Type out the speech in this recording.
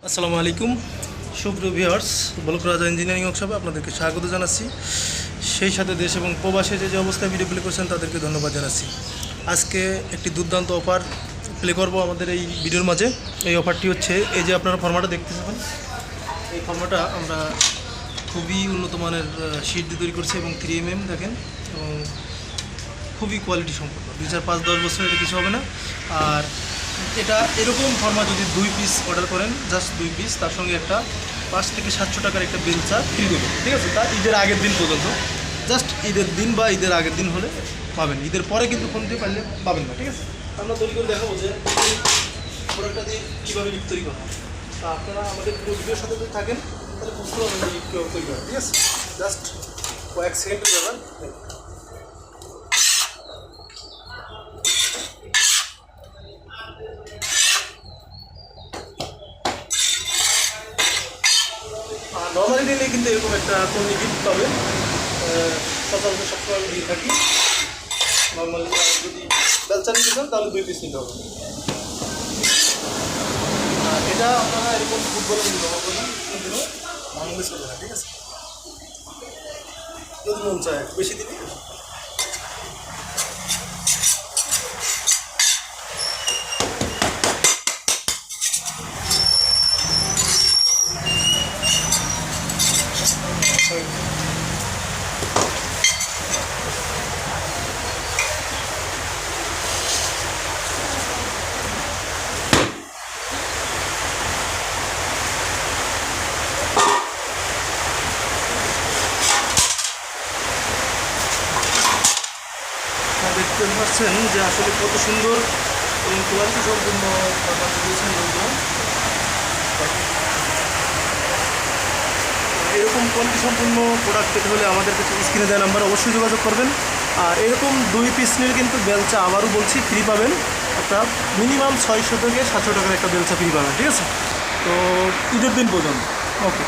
আসসালামু আলাইকুম সুপ্রিয় ভিউয়ার্স, বলক রাজা ইঞ্জিনিয়ারিং ওয়ার্কশপে আপনাদেরকে স্বাগত জানাচ্ছি। সেই সাথে দেশ এবং প্রবাসে যে অবস্থায় ভিডিও প্লে করছেন তাদেরকে ধন্যবাদ জানাচ্ছি। আজকে একটি দুর্দান্ত অফার প্লে করব আমাদের এই ভিডিওর মাঝে। এই অফারটি হচ্ছে এই যে আপনারা ফর্মাটা দেখতে পাবেন, এই ফর্মাটা আমরা খুবই উন্নত মানের শিট দিয়ে তৈরি করছি এবং 3mm দেখেন, এবং খুবই কোয়ালিটি সম্পন্ন। 2, 4, 5, 10 বছর এটা কিছু হবে না। আর এটা এরকম ফর্মা যদি 2 পিস অর্ডার করেন, জাস্ট 2 পিস, তার সঙ্গে একটা 5 থেকে 700 টাকার একটা বেলচা ফ্রি দেবেন, ঠিক আছে? তা ঈদের আগের দিন পর্যন্ত, জাস্ট ঈদের দিন বা ঈদের আগের দিন হলে পাবেন, ঈদের পরে কিন্তু ফোন দিয়ে পারলে পাবেন না, ঠিক আছে? আমরা তৈরি করে দেখাবো যে প্রোডাক্টটা দিয়ে কীভাবে লিফট তৈরি করা হয়। তা আপনারা আমাদের পুরো ভিডিওর সাথে যদি থাকেন তাহলে বুঝতে পারবেন যে কীভাবে তৈরি করা, ঠিক আছে? জাস্ট কয়েক সেকেন্ডের ব্যাপার। নর্মালি নিলে কিন্তু এরকম একটা কোন গিফট পাবে, সচরাচর সবসময় আমি দিয়ে থাকি। নর্মালি যদি বেলচা নিতে চান তাহলে 2 পিস নিতে হবে। এটা আপনারা এরকম ফুটবলের দিন ব্যবহার করবেন, কিন্তু বাংলাদেশ করবে না, ঠিক আছে? যদি মন চায় বেশি দিনই দেখতে পাচ্ছেন যে আসলে কত সুন্দর এবং কোয়ালিটি সম্পূর্ণ দিয়েছেন লোকজন। এরকম কোয়ালিটি সম্পূর্ণ প্রোডাক্ট পেতে হলে আমাদের কাছে স্ক্রিনে দেওয়া নাম্বার অবশ্যই যোগাযোগ করবেন। আর এরকম 2 পিস নিলে কিন্তু বেলচা আবারও বলছি ফ্রি পাবেন। একটা মিনিমাম 600 থেকে 700 টাকার একটা বেলচা ফ্রি পাবেন, ঠিক আছে? তো ঈদের দিন পর্যন্ত। ওকে।